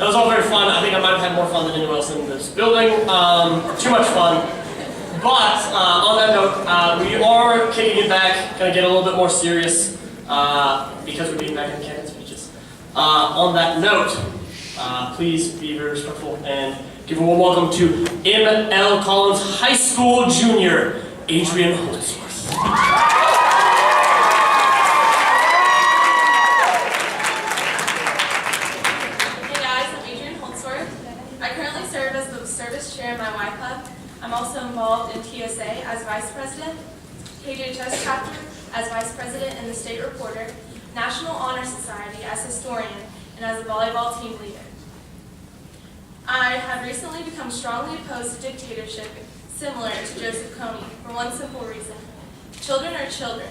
That was all very fun. I think I might have had more fun than anyone else in this building. Too much fun. But on that note, we are kicking it back, going to get a little bit more serious because we're getting back in canon speeches. On that note, please be very respectful and give a warm welcome to M.L. Collins High School Junior, Adrian Holdsworth. Hey guys, I'm Adrian Holdsworth. I currently serve as the service chair in my Y Club. I'm also involved in TSA as vice president, KJHS chapter as vice president and the state reporter, National Honor Society as historian, and as a volleyball team leader. I have recently become strongly opposed to dictatorship similar to Joseph Kony for one simple reason. Children are children.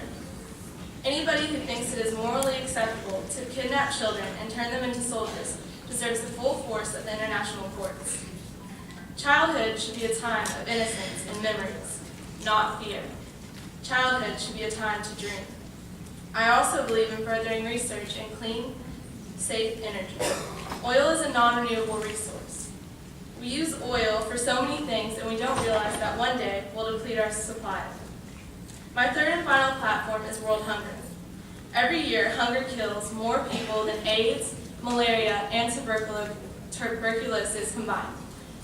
Anybody who thinks it is morally acceptable to kidnap children and turn them into soldiers deserves the full force of the international courts. Childhood should be a time of innocence and memories, not fear. Childhood should be a time to dream. I also believe in furthering research in clean, safe energy. Oil is a non-renewable resource. We use oil for so many things and we don't realize that one day we'll deplete our supply. My third and final platform is World Hunger. Every year, hunger kills more people than AIDS, malaria, and tuberculosis combined.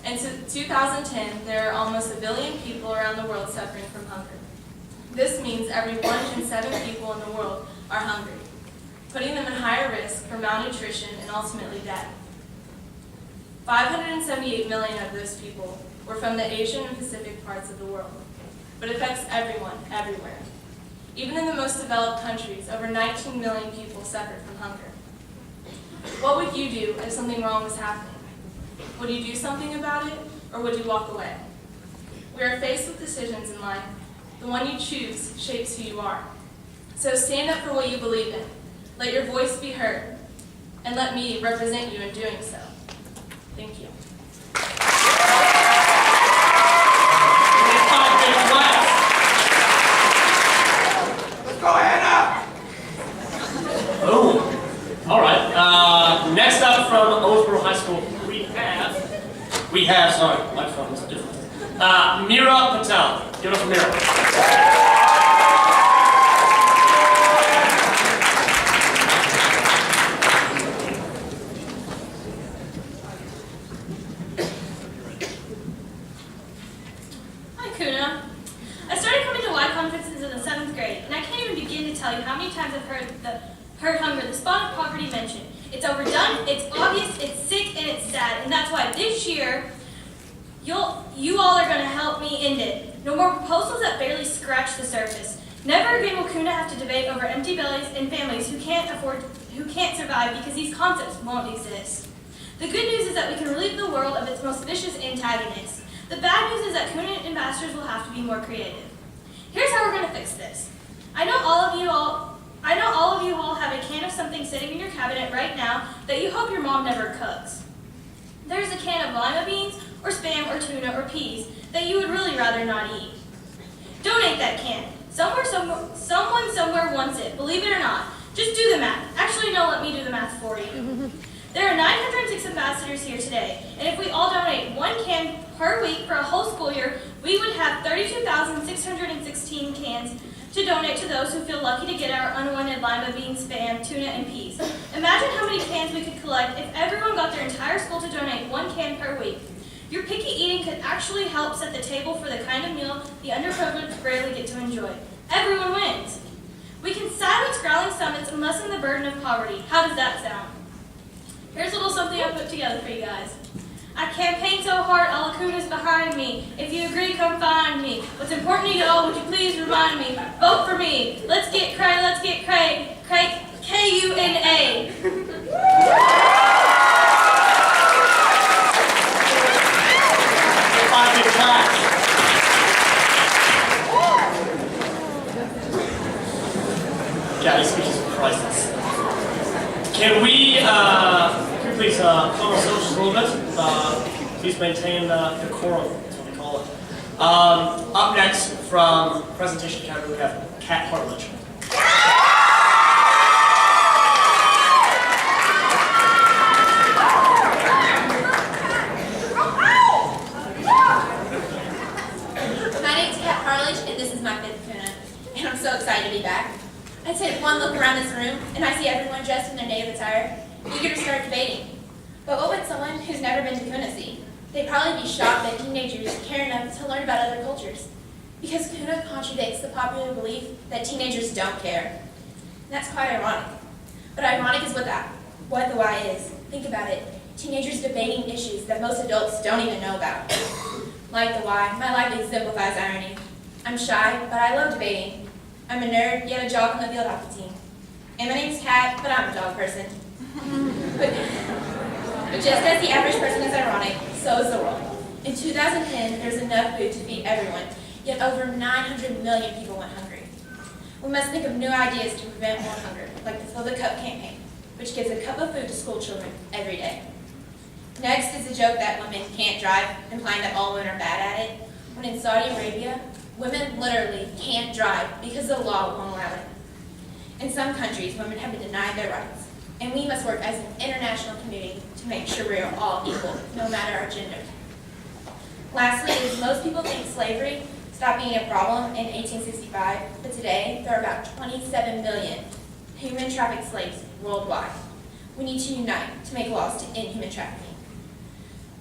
In 2010, there are almost 1 billion people around the world suffering from hunger. This means every 1 in 7 people in the world are hungry, putting them in higher risk for malnutrition and ultimately death. 578 million of those people were from the Asian and Pacific parts of the world, but it affects everyone, everywhere. Even in the most developed countries, over 19 million people suffered from hunger. What would you do if something wrong was happening? Would you do something about it, or would you walk away? We are faced with decisions in life. The one you choose shapes who you are. So stand up for what you believe in. Let your voice be heard, and let me represent you in doing so. Thank you. Let's go, Hannah! Oh, all right. Next up from Owensboro High School, we have, sorry, microphone is different. Mira Patel. Give it up for Mira. Hi, KUNA. I started coming to Y conferences in the 7th grade, and I can't even begin to tell you how many times I've heard hunger, the spot of poverty mentioned. It's overdone, it's obvious, it's sick, and it's sad, and that's why this year, you all are going to help me end it. No more proposals that barely scratch the surface. Never again will KUNA have to debate over empty bellies and families who can't survive because these concepts won't exist. The good news is that we can relieve the world of its most vicious antagonists. The bad news is that KUNA ambassadors will have to be more creative. Here's how we're going to fix this. I know all of you all have a can of something sitting in your cabinet right now that you hope your mom never cooks. There's a can of lima beans, or spam, or tuna, or peas that you would really rather not eat. Donate that can. Someone somewhere wants it, believe it or not. Just do the math. Actually, no, let me do the math for you. There are 906 ambassadors here today, and if we all donate 1 can per week for a whole school year, we would have 32,616 cans to donate to those who feel lucky to get our unwanted lima beans, spam, tuna, and peas. Imagine how many cans we could collect if everyone got their entire school to donate 1 can per week. Your picky eating could actually help set the table for the kind of meal the underprivileged rarely get to enjoy. Everyone wins. We can silence growling stomachs and lessen the burden of poverty. How does that sound? Here's a little something I put together for you guys. I campaigned so hard, all the KUNA's behind me. If you agree, come find me. What's important to y'all, would you please remind me? Vote for me. Let's get cray, let's get cray. Cray, KUNA. Yeah, these speeches are priceless. Can we please calm ourselves just a little bit? Please maintain decorum, that's what we call it. Up next from Presentation Category, we have Kat Hartledge. start debating. But what would someone who's never been to KUNA see? They'd probably be shocked that teenagers care enough to learn about other cultures. Because KUNA contradicts the popular belief that teenagers don't care. And that's quite ironic. But ironic is what the why is. Think about it. Teenagers debating issues that most adults don't even know about. Like the why, my life exemplifies irony. I'm shy, but I love debating. I'm a nerd, yet a jock on the field hockey team. And my name's Kat, but I'm a dog person. But just as the average person is ironic, so is the world. In 2010, there's enough food to feed everyone, yet over 900 million people went hungry. We must think of new ideas to prevent more hunger, like the Fill the Cup campaign, which gives a cup of food to school children every day. Next is the joke that women can't drive, implying that all women are bad at it, when in Saudi Arabia, women literally can't drive because the law won't allow it. In some countries, women have been denied their rights, and we must work as an international community to make sure we are all equal, no matter our gender. Lastly, is most people think slavery stopped being a problem in 1865, but today there are about 27 million human trafficked slaves worldwide. We need to unite to make laws to end human trafficking.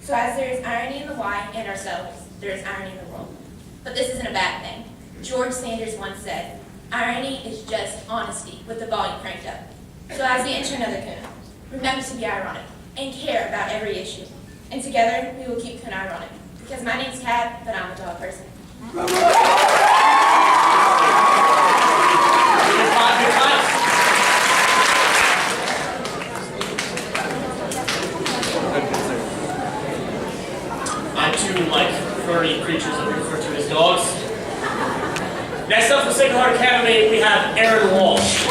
So as there is irony in the why and ourselves, there is irony in the world. But this isn't a bad thing. George Sanders once said, irony is just honesty with the volume cranked up. So as we enter another KUNA, remember to be ironic and care about every issue. And together, we will keep KUNA ironic. Because my name's Kat, but I'm a dog person. I too like furry creatures that we refer to as dogs. Next up for Sacred Heart Academy, we have Aaron Walsh.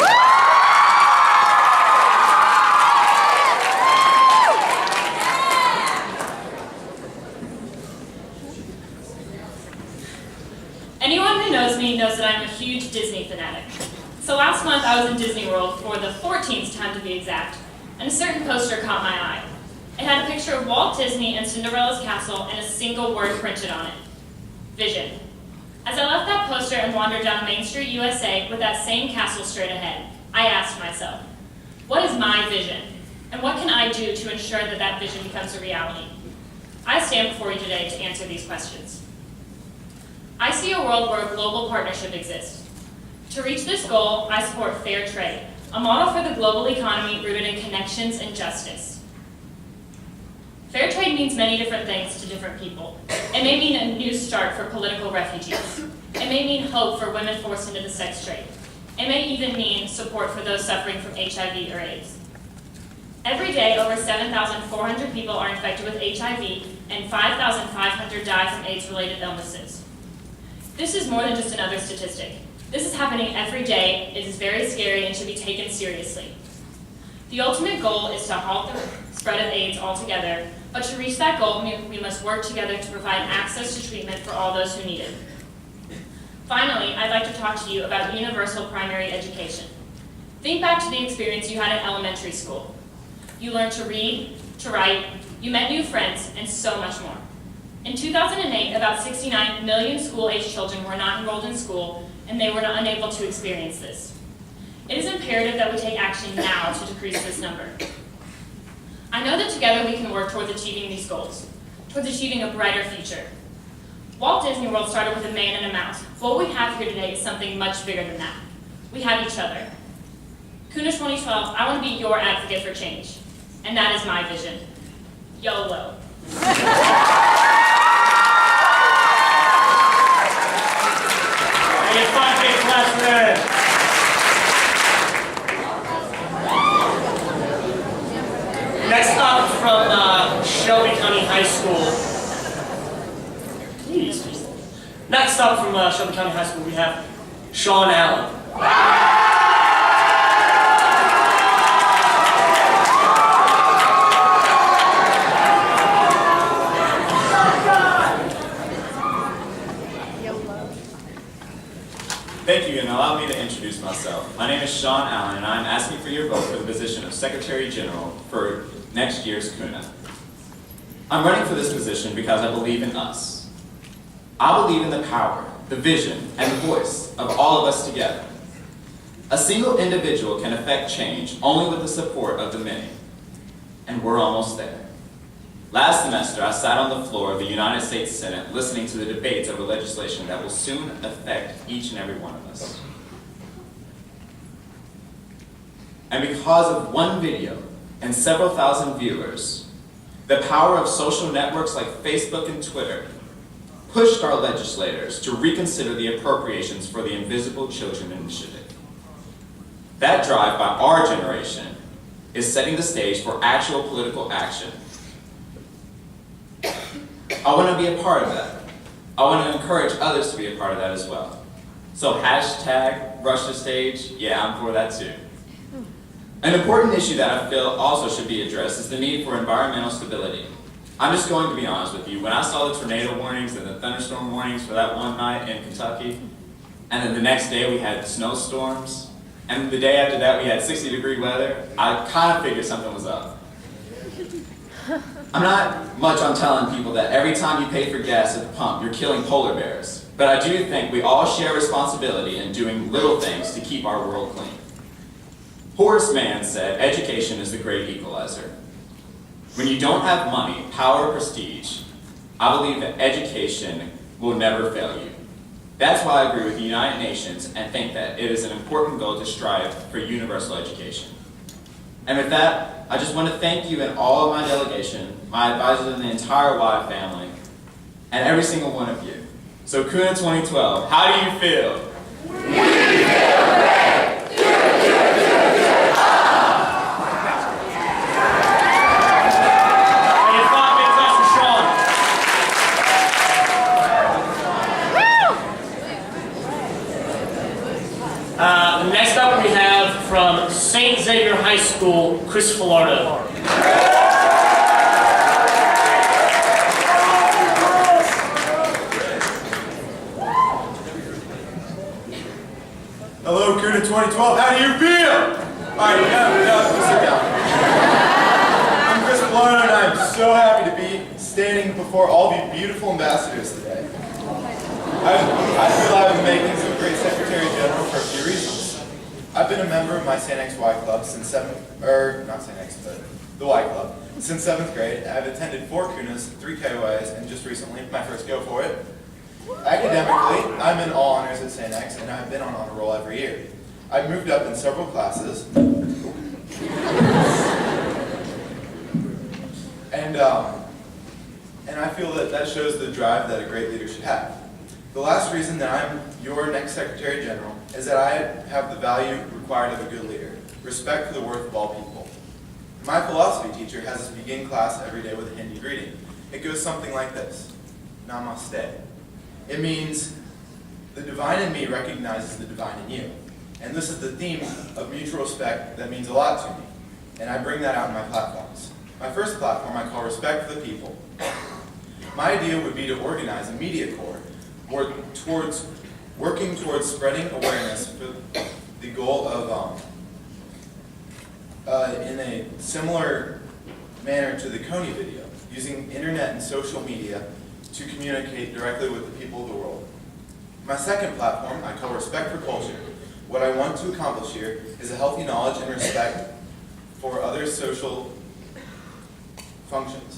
Anyone who knows me knows that I'm a huge Disney fanatic. So last month I was in Disney World for the 14th time to be exact, and a certain poster caught my eye. It had a picture of Walt Disney and Cinderella's castle and a single word printed on it: vision. As I left that poster and wandered down Main Street, USA with that same castle straight ahead, I asked myself, what is my vision? And what can I do to ensure that that vision becomes a reality? I stand before you today to answer these questions. I see a world where a global partnership exists. To reach this goal, I support fair trade, a model for the global economy rooted in connections and justice. Fair trade means many different things to different people. It may mean a new start for political refugees. It may mean hope for women forced into the sex trade. It may even mean support for those suffering from HIV or AIDS. Every day, over 7,400 people are infected with HIV, and 5,500 die from AIDS-related illnesses. This is more than just another statistic. This is happening every day. It is very scary and should be taken seriously. The ultimate goal is to halt the spread of AIDS altogether, but to reach that goal, we must work together to provide access to treatment for all those who need it. Finally, I'd like to talk to you about universal primary education. Think back to the experience you had in elementary school. You learned to read, to write, you met new friends, and so much more. In 2008, about 69 million school-aged children were not enrolled in school, and they were unable to experience this. It is imperative that we take action now to decrease this number. I know that together we can work towards achieving these goals, towards achieving a brighter future. Walt Disney World started with a man and a mouse. What we have here today is something much bigger than that. We have each other. KUNA 2012, I want to be your advocate for change. And that is my vision. YOLO. Get 5 big claps for that. Next up from Shelby County High School. Next up from Shelby County High School, we have Sean Allen. Thank you, and allow me to introduce myself. My name is Sean Allen, and I'm asking for your vote for the position of Secretary General for next year's KUNA. I'm running for this position because I believe in us. I believe in the power, the vision, and the voice of all of us together. A single individual can affect change only with the support of the many. and we're almost there. Last semester, I sat on the floor of the United States Senate listening to the debates over legislation that will soon affect each and every one of us. And because of one video and several thousand viewers, the power of social networks like Facebook and Twitter pushed our legislators to reconsider the appropriations for the Invisible Children Initiative. That drive by our generation is setting the stage for actual political action. I want to be a part of that. I want to encourage others to be a part of that as well. So hashtag rush the stage, yeah, I'm for that too. An important issue that I feel also should be addressed is the need for environmental stability. I'm just going to be honest with you. When I saw the tornado warnings and the thunderstorm warnings for that one night in Kentucky, and then the next day we had snowstorms, and the day after that we had 60-degree weather, I kind of figured something was up. I'm not much on telling people that every time you pay for gas at the pump, you're killing polar bears. But I do think we all share responsibility in doing little things to keep our world clean. Horace Mann said, education is the great equalizer. When you don't have money, power, or prestige, I believe that education will never fail you. That's why I agree with the United Nations and think that it is an important goal to strive for universal education. And with that, I just want to thank you and all of my delegation, my advisors and the entire Y family, and every single one of you. So KUNA 2012, how do you feel? Next up we have from St. Xavier High School, Chris Filardo. Hello, KUNA 2012. How do you feel? All right, sit down. I'm Chris Filardo, and I'm so happy to be standing before all of you beautiful ambassadors today. I feel I've been making some great Secretary General for a few reasons. I've been a member of my St. X Y Club since the Y Club, since 7th grade. I've attended 4 KUNAs, 3 KOAs, and just recently, my first Go For It. Academically, I'm in all honors at St. X, and I've been on honor roll every year. I've moved up in several classes, and I feel that shows the drive that a great leader should have. The last reason that I'm your next Secretary General is that I have the value required of a good leader, respect for the worth of all people. My philosophy teacher has us begin class every day with a Hindi greeting. It goes something like this: Namaste. It means the divine in me recognizes the divine in you. And this is the theme of mutual respect that means a lot to me. And I bring that out in my platforms. My first platform I call Respect for the People. My idea would be to organize a media corps working towards spreading awareness for the goal of, in a similar manner to the KONI video, using internet and social media to communicate directly with the people of the world. My second platform I call Respect for Culture. What I want to accomplish here is a healthy knowledge and respect for other social functions.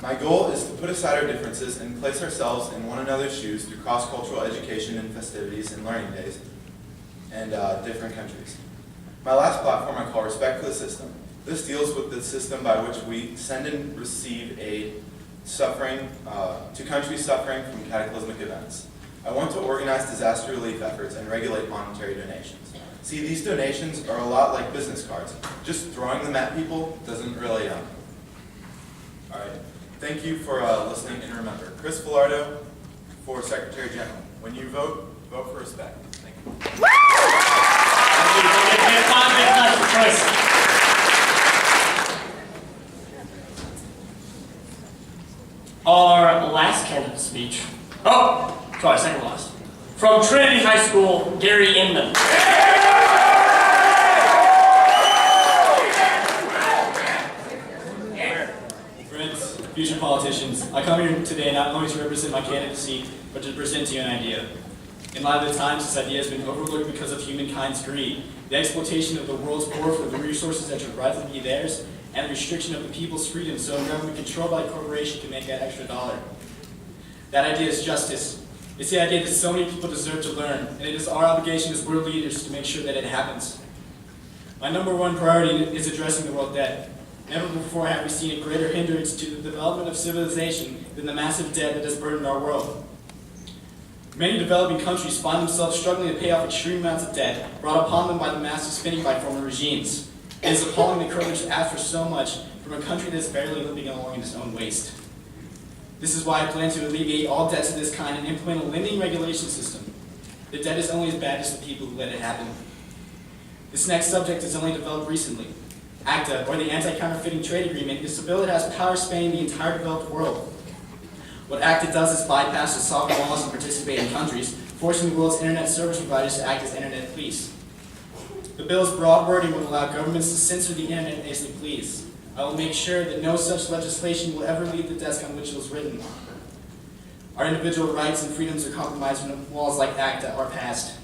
My goal is to put aside our differences and place ourselves in one another's shoes through cross-cultural education and festivities and learning days and different countries. My last platform I call Respect for the System. This deals with the system by which we send and receive aid to countries suffering from cataclysmic events. I want to organize disaster relief efforts and regulate monetary donations. See, these donations are a lot like business cards. Just throwing them at people doesn't really All right. Thank you for listening, and remember, Chris Filardo for Secretary General. When you vote, vote for respect. Thank you. Our last candidate speech. Oh, sorry, second last. From Trinity High School, Gary Inman. Future politicians, I come here today not only to represent my candidacy, but to present to you an idea. In light of the times, this idea has been overlooked because of humankind's greed, the exploitation of the world's poor for the resources that should rightfully be theirs, and the restriction of the people's freedom so a government controlled by a corporation can make that extra dollar. That idea is justice. It's the idea that so many people deserve to learn, and it is our obligation as world leaders to make sure that it happens. My number one priority is addressing the world debt. Never before have we seen a greater hindrance to the development of civilization than the massive debt that has burdened our world. Many developing countries find themselves struggling to pay off extreme amounts of debt brought upon them by the massive spending by former regimes. It is appalling that creditors ask for so much from a country that is barely living along in its own waste. This is why I plan to alleviate all debts of this kind and implement a lending regulation system. The debt is only as bad as the people who let it happen. This next subject is only developed recently. ACTA, or the Anti-Counterfeiting Trade Agreement, is a bill that has power spanning the entire developed world. What ACTA does is bypass the sovereign laws of participating countries, forcing the world's internet service providers to act as internet police. The bill's broad wording will allow governments to censor the internet as they please. I will make sure that no such legislation will ever leave the desk on which it was written. Our individual rights and freedoms are compromised when laws like ACTA are passed.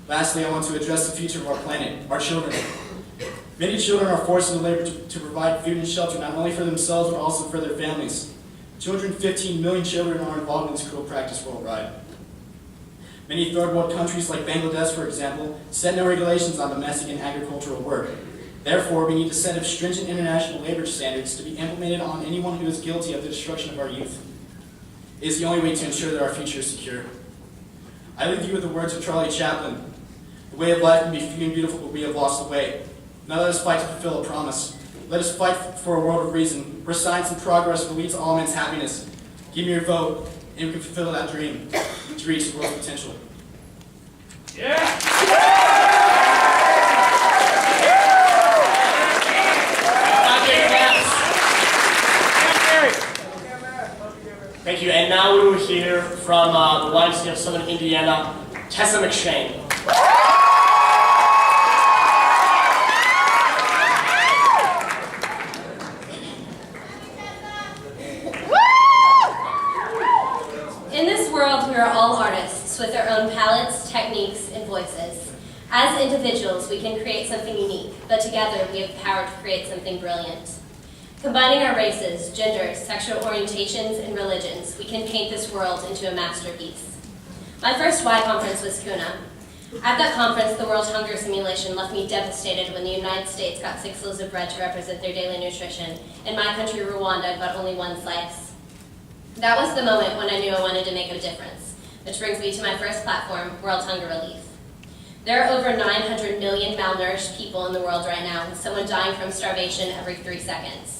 Lastly, I want to address the future of our planet, our children. Many children are forced into labor to provide food and shelter not only for themselves but also for their families. 215 million children are involved in this cruel practice worldwide. Many third world countries like Bangladesh, for example, set no regulations on domestic and agricultural work. Therefore, we need a set of stringent international labor standards to be implemented on anyone who is guilty of the destruction of our youth. It is the only way to ensure that our future is secure. I leave you with the words of Charlie Chaplin. The way of life can be few and beautiful, but we have lost the way. Now let us fight to fulfill a promise. Let us fight for a world of reason, where science and progress will lead to all men's happiness. Give me your vote, and we can fulfill that dream to reach the world's potential. Yeah! Thank you, and now we will hear from the YMCA of Southern Indiana, Tessa McShane. In this world, we are all artists with our own palettes, techniques, and voices. As individuals, we can create something unique, but together we have the power to create something brilliant. Combining our races, genders, sexual orientations, and religions, we can paint this world into a masterpiece. My first Y conference was KUNA. At that conference, the World Hunger Simulation left me devastated when the United States got 6 loaves of bread to represent their daily nutrition, and my country, Rwanda, got only 1 slice. That was the moment when I knew I wanted to make a difference, which brings me to my first platform, World Hunger Relief. There are over 900 million malnourished people in the world right now, with someone dying from starvation every 3 seconds.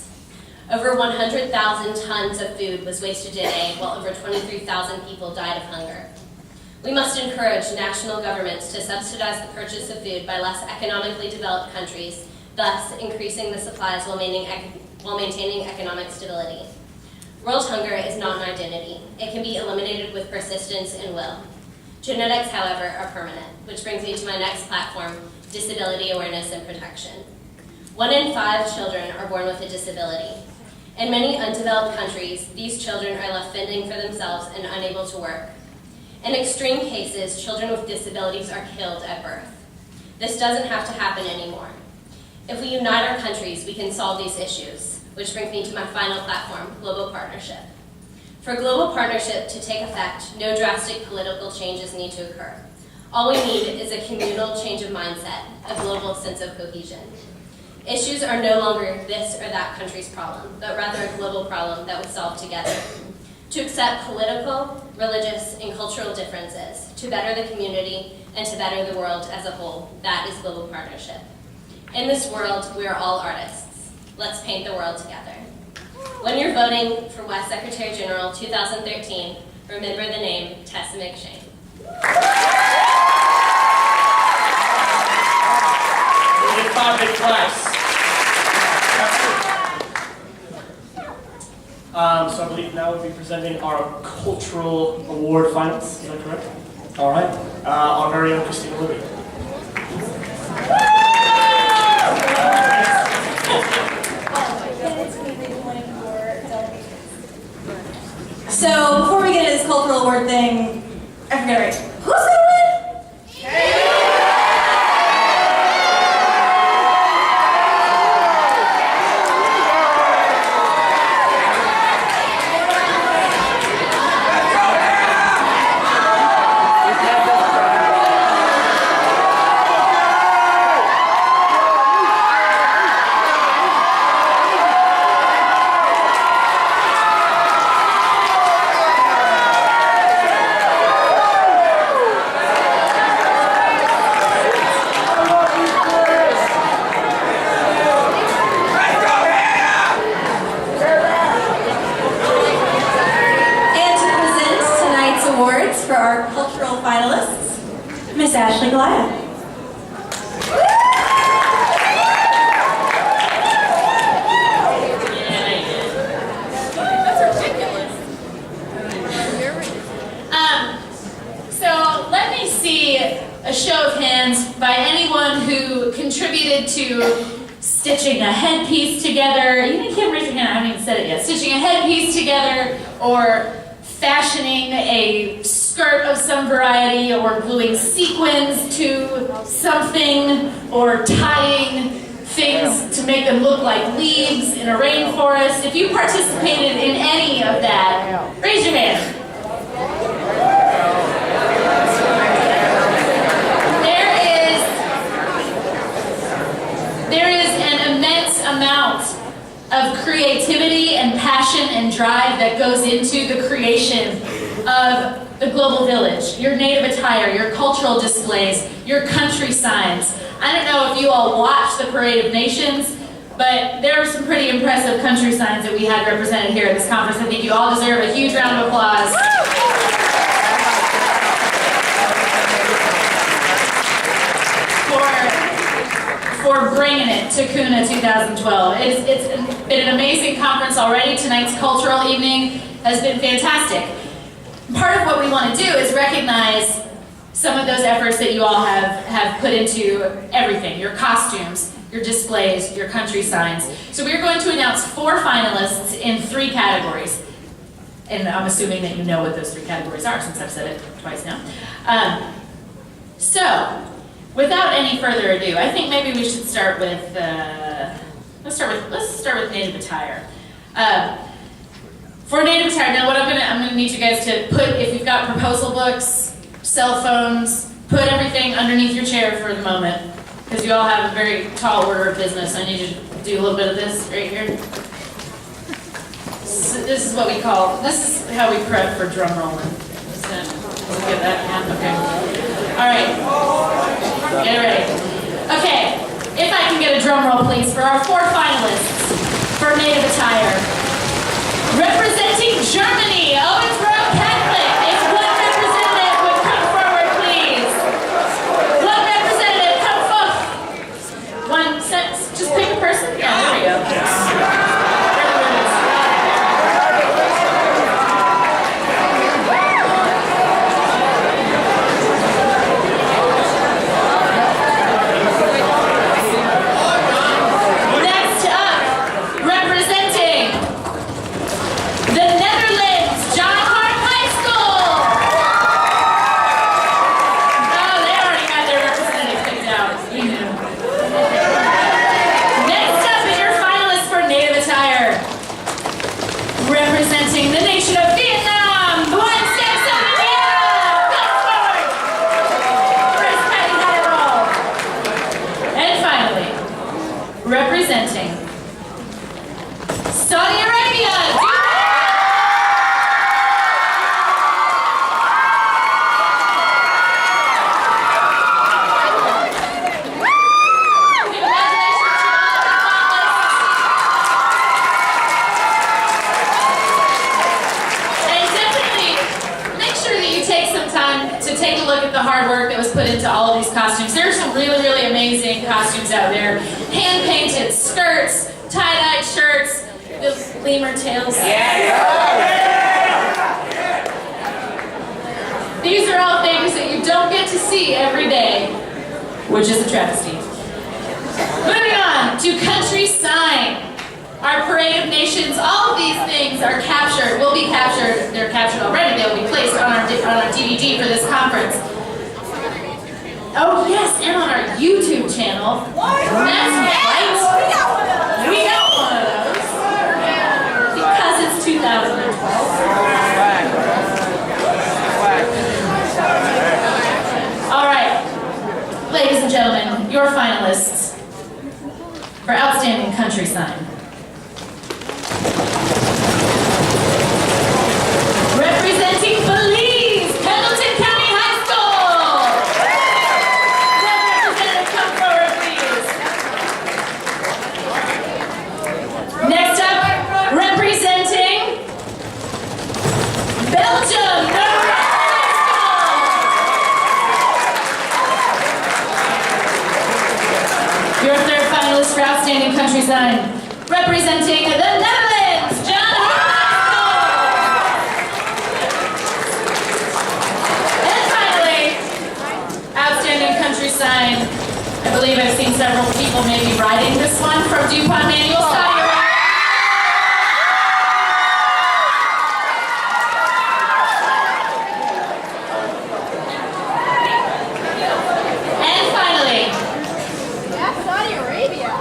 Over 100,000 tons of food was wasted a day, while over 23,000 people died of hunger. We must encourage national governments to subsidize the purchase of food by less economically developed countries, thus increasing the supplies while maintaining economic stability. World hunger is not an identity. It can be eliminated with persistence and will. Genetics, however, are permanent, which brings me to my next platform, disability awareness and protection. 1 in 5 children are born with a disability. In many undeveloped countries, these children are left fending for themselves and unable to work. In extreme cases, children with disabilities are killed at birth. This doesn't have to happen anymore. If we unite our countries, we can solve these issues, which brings me to my final platform, global partnership. For global partnership to take effect, no drastic political changes need to occur. All we need is a communal change of mindset, a global sense of cohesion. Issues are no longer this or that country's problem, but rather a global problem that we solve together. To accept political, religious, and cultural differences, to better the community, and to better the world as a whole, that is global partnership. In this world, we are all artists. Let's paint the world together. When you're voting for West Secretary General 2013, remember the name Tessa McShane. We'll get 5 big claps. So I believe now we'll be presenting our cultural award finalists. Is that correct? All right. Our very own Christina Libby. So before we get into this cultural award thing, I forget already. Who's gonna win? Ashley Goliath. So let me see a show of hands by anyone who contributed to stitching a headpiece together. You can't raise your hand, I haven't even said it yet. Stitching a headpiece together, or fashioning a skirt of some variety, or gluing sequins to something, or tying things to make them look like leaves in a rainforest. If you participated in any of that, raise your hand. There is an immense amount of creativity and passion and drive that goes into the creation of the Global Village, your native attire, your cultural displays, your country signs. I don't know if you all watched the Parade of Nations, but there are some pretty impressive country signs that we had represented here at this conference. I think you all deserve a huge round of applause. For bringing it to KUNA 2012. It's been an amazing conference already. Tonight's cultural evening has been fantastic. Part of what we want to do is recognize some of those efforts that you all have put into everything, your costumes, your displays, your country signs. So we're going to announce 4 finalists in 3 categories. And I'm assuming that you know what those 3 categories are, since I've said it twice now. Without any further ado, I think maybe we should start with let's start with native attire. For native attire, now what I'm gonna need you guys to put, if you've got proposal books, cell phones, put everything underneath your chair for the moment, because you all have a very tall order of business. I need you to do a little bit of this right here. So this is what we call, this is how we prep for drum rolling. Get that? Yeah, okay. All right, get ready. Okay, if I can get a drum roll, please, for our 4 finalists for native attire. Representing Germany, Owensboro Catholic. If one representative would come forward, please. One representative, come forward. One sentence, just pick a person. Yeah, there we go. Representing Saudi Arabia. Take a look at the hard work that was put into all of these costumes. There are some really, really amazing costumes out there. Hand-painted skirts, tie-dyed shirts, those lemur tails. These are all things that you don't get to see every day, which is a travesty. Moving on to country sign. Our Parade of Nations, all of these things are captured, will be captured, they're captured already, they'll be placed on our DVD for this conference. Oh yes, and on our YouTube channel. That's right. We got one of those. Because it's 2012. Alright, ladies and gentlemen, your finalists for Outstanding Country Sign. Representing Belize, Pendleton County High School. One representative, come forward, please. Sign. Representing the Netherlands, John And finally, outstanding country sign. I believe I've seen several people maybe riding this one from DuPont Manual Style.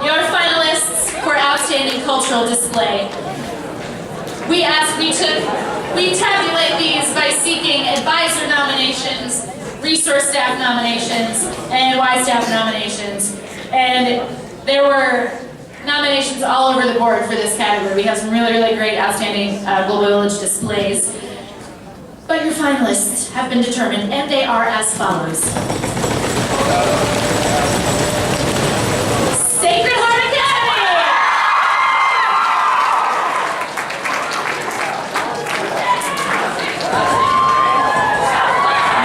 Your finalists for outstanding cultural display. We tabulate these by seeking advisor nominations, resource staff nominations, and Y staff nominations. And there were nominations all over the board for this category. We have some really, really great outstanding Global Village displays. But your finalists have been determined, and they are as follows. Sacred Heart Academy!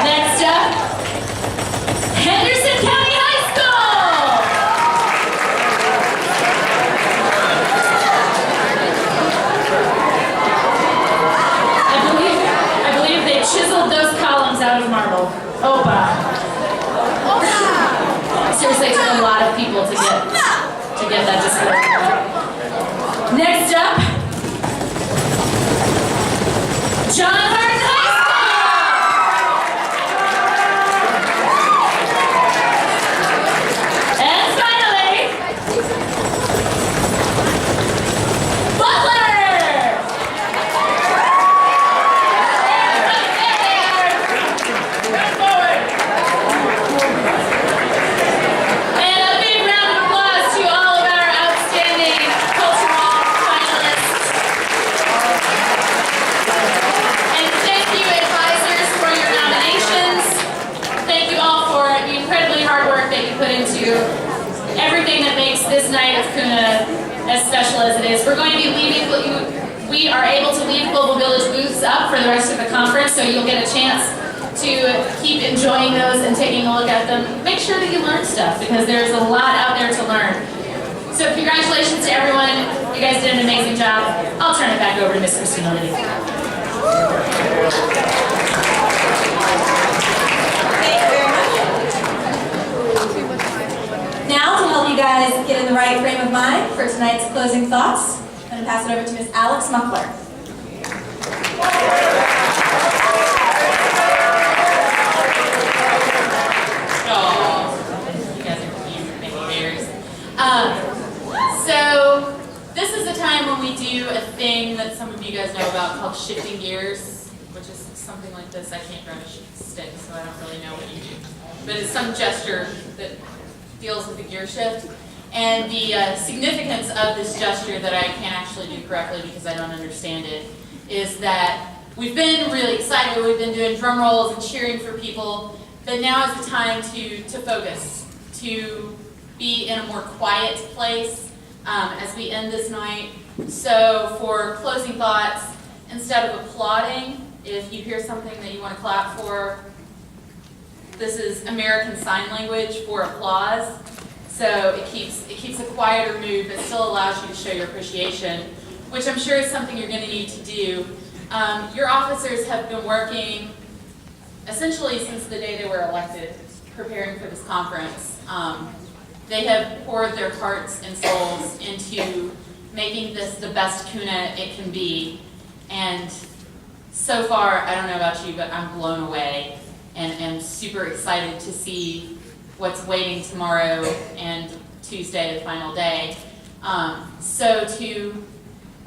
Next up, Henderson County High School! I believe they chiseled those columns out of marble. Opa. Seriously, it took a lot of people to get that display. Next up, John Hart High School! And finally, Butler! Right forward! And a big round of applause to all of our outstanding cultural finalists. And thank you, advisors, for your nominations. Thank you all for the incredibly hard work that you put into everything that makes this night of KUNA as special as it is. We're going to be leaving, we are able to leave Global Village booths up for the rest of the conference, so you'll get a chance to keep enjoying those and taking a look at them. Make sure that you learn stuff, because there's a lot out there to learn. So congratulations to everyone. You guys did an amazing job. I'll turn it back over to Miss Christina Liddy. Thank you very much. Now, to help you guys get in the right frame of mind for tonight's closing thoughts, I'm going to pass it over to Miss Alex Muckler. You guys are cute, baby bears. So this is the time when we do a thing that some of you guys know about called shifting gears, which is something like this. I can't grab a stick, so I don't really know what you do. But it's some gesture that deals with the gear shift. And the significance of this gesture that I can't actually do correctly because I don't understand it is that we've been really excited. We've been doing drum rolls and cheering for people. But now is the time to focus, to be in a more quiet place as we end this night. So for closing thoughts, instead of applauding, if you hear something that you want to clap for, this is American Sign Language for applause. So it keeps a quieter mood, but still allows you to show your appreciation, which I'm sure is something you're going to need to do. Your officers have been working essentially since the day they were elected, preparing for this conference. They have poured their hearts and souls into making this the best KUNA it can be. And so far, I don't know about you, but I'm blown away and super excited to see what's waiting tomorrow and Tuesday, the final day. So to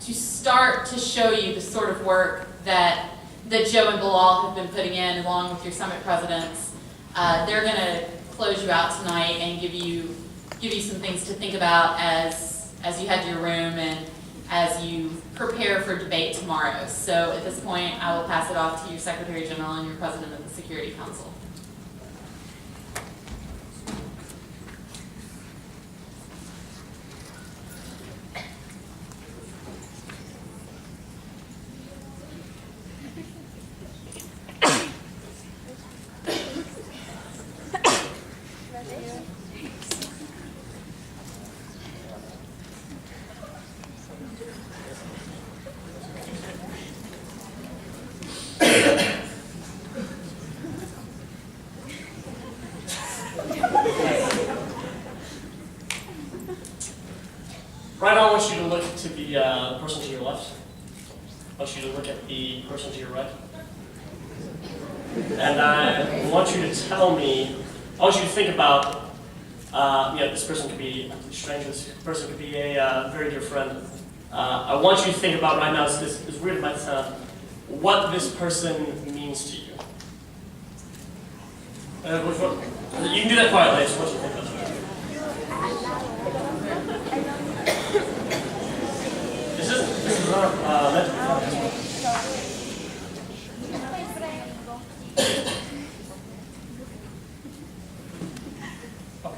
start to show you the sort of work that Joe and Bilal have been putting in, along with your summit presidents, they're going to close you out tonight and give you some things to think about as you head to your room and as you prepare for debate tomorrow. So at this point, I will pass it off to your Secretary General and your President of the Security Council. to the person to your left. I want you to look at the person to your right. And I want you to tell me, I want you to think about, this person could be a stranger, this person could be a very dear friend. I want you to think about right now, as weird as it might sound, what this person means to you. You can do that quietly, I just want you to think about that. This is not meant to be fun.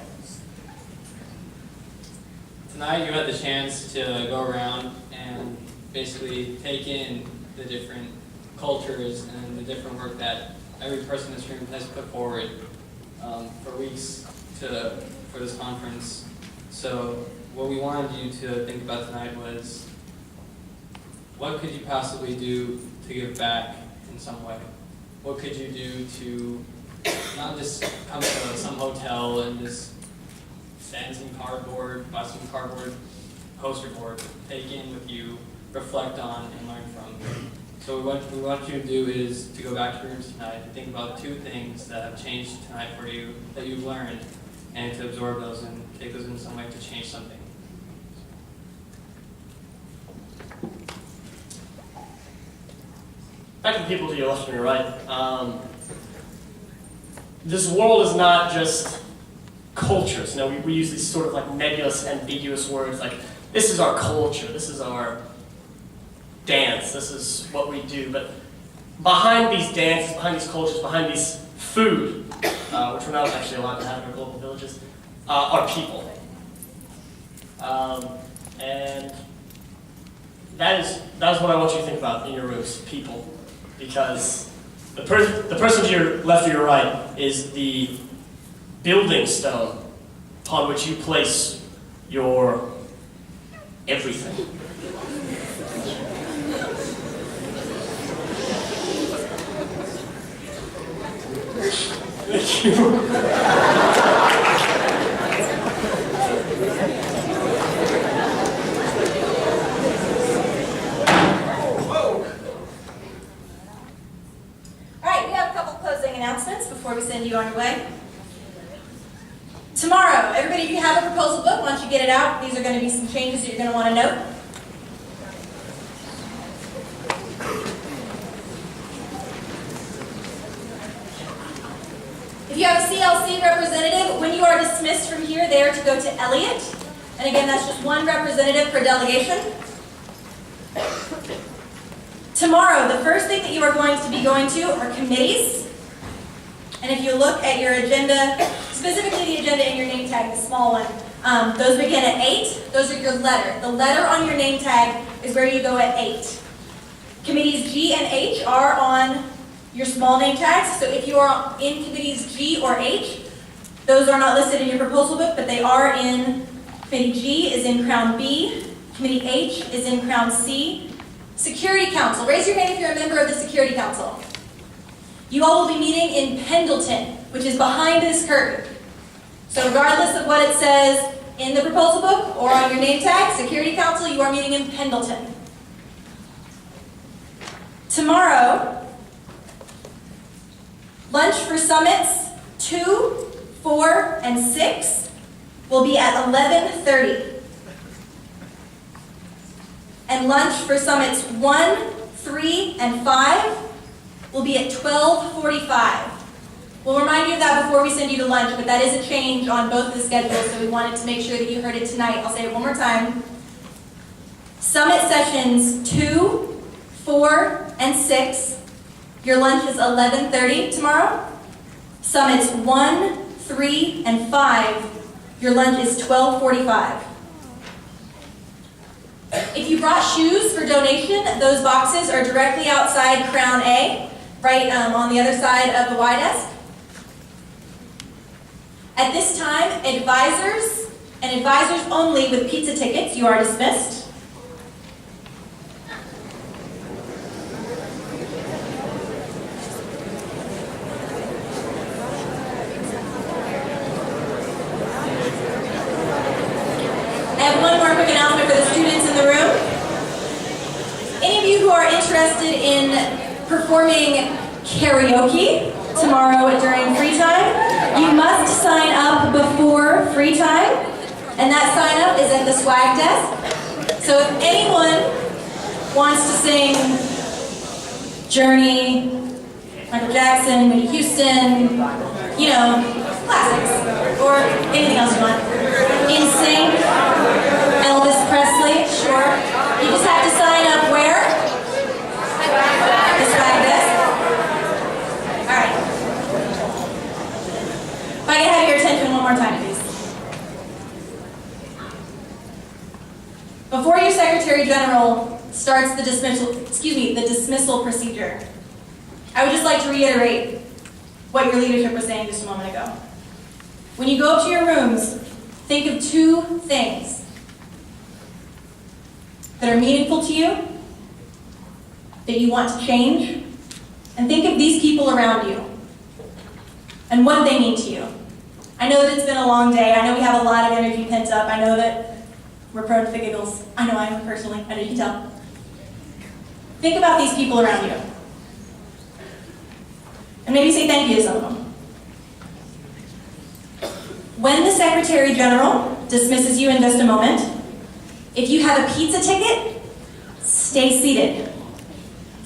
Tonight you had the chance to go around and basically take in the different cultures and the different work that every person in this room has put forward for weeks for this conference. So what we wanted you to think about tonight was, what could you possibly do to give back in some way? What could you do to not just come to some hotel and just stand some cardboard, buy some cardboard poster board, take in with you, reflect on, and learn from. So what we want you to do is to go back to your rooms tonight and think about 2 things that have changed tonight for you, that you've learned, and to absorb those and take those in some way to change something. Back to the people to your left and your right. This world is not just cultures. You know, we use these sort of like nebulous, ambiguous words like, this is our culture, this is our dance, this is what we do. But behind these dances, behind these cultures, behind these food, which we're not actually allowed to have in our global villages, are people. And that is what I want you to think about in your rooms, people. Because the person to your left or your right is the building stone upon which you place your everything. Thank you. Before we send you on your way. Tomorrow, everybody, if you have a proposal book, why don't you get it out? These are going to be some changes that you're going to want to note. If you have a CLC representative, when you are dismissed from here, they are to go to Elliott. And again, that's just one representative per delegation. Tomorrow, the first thing that you are going to be going to are committees. And if you look at your agenda, specifically the agenda in your name tag, the small one, those begin at 8. Those are your letter. The letter on your name tag is where you go at 8. Committees G and H are on your small name tags. So if you are in committees G or H, those are not listed in your proposal book, but they are in, committee G is in Crown B, committee H is in Crown C. Security Council, raise your hand if you're a member of the Security Council. You all will be meeting in Pendleton, which is behind this curtain. So regardless of what it says in the proposal book or on your name tag, Security Council, you are meeting in Pendleton. Tomorrow, lunch for summits 2, 4, and 6 will be at 11:30. And lunch for summits 1, 3, and 5 will be at 12:45. We'll remind you of that before we send you to lunch, but that is a change on both the schedules, so we wanted to make sure that you heard it tonight. I'll say it one more time. Summit sessions 2, 4, and 6. Your lunch is 11:30 tomorrow. Summits 1, 3, and 5. Your lunch is 12:45. If you brought shoes for donation, those boxes are directly outside Crown A, right on the other side of the Y desk. At this time, advisors and advisors only with pizza tickets, you are dismissed. I have one more quick announcement for the students in the room. interested in performing karaoke tomorrow during free time, you must sign up before free time, and that sign up is at the swag desk. So if anyone wants to sing Journey, Michael Jackson, Whitney Houston, you know, classics, or anything else you want. NSYNC, Elvis Presley, sure. You just have to sign up where? The swag desk. Alright. If I can have your attention one more time, please. Before your Secretary General starts the dismissal procedure, I would just like to reiterate what your leadership was saying just a moment ago. When you go up to your rooms, think of two things that are meaningful to you, that you want to change, and think of these people around you and what they mean to you. I know that it's been a long day. I know we have a lot of energy pent up. I know that we're prone to the giggles. I know I am personally. I know you can tell. Think about these people around you. And maybe say thank you to some of them. When the Secretary General dismisses you in just a moment, if you have a pizza ticket, stay seated.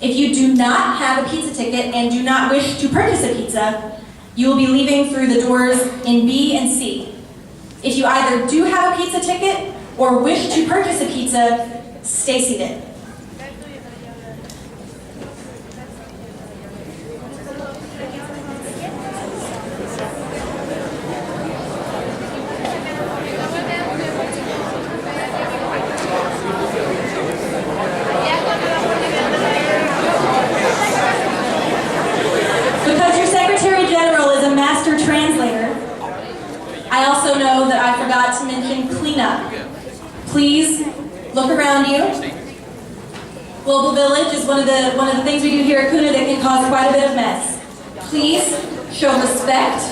If you do not have a pizza ticket and do not wish to purchase a pizza, you will be leaving through the doors in B and C. If you either do have a pizza ticket or wish to purchase a pizza, stay seated. Because your Secretary General is a master translator, I also know that I forgot to mention cleanup. Please look around you. Global Village is one of the things we do here at KUNA that can cause quite a bit of mess. Please show respect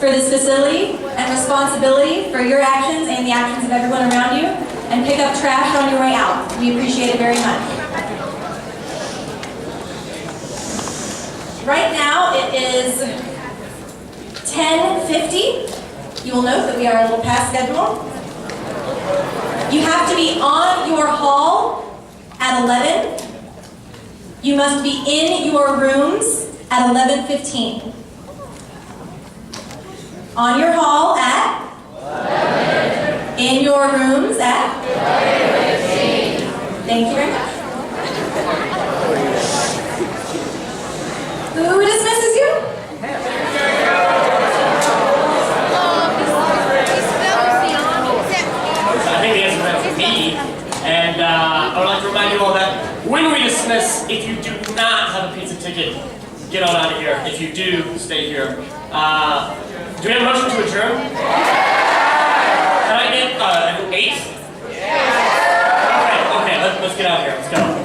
for this facility and responsibility for your actions and the actions of everyone around you, and pick up trash on your way out. We appreciate it very much. Right now it is 10:50. You will note that we are a little past schedule. You have to be on your hall at 11. You must be in your rooms at 11:15. On your hall at 11. In your rooms at 11:15. Thank you very much. Who dismisses you? I think the answer to that is me. And I would like to remind you all that when we dismiss, if you do not have a pizza ticket, get on out of here. If you do, stay here. Do we have a motion to adjourn? Can I get an 8? Okay, let's get out of here. Let's go.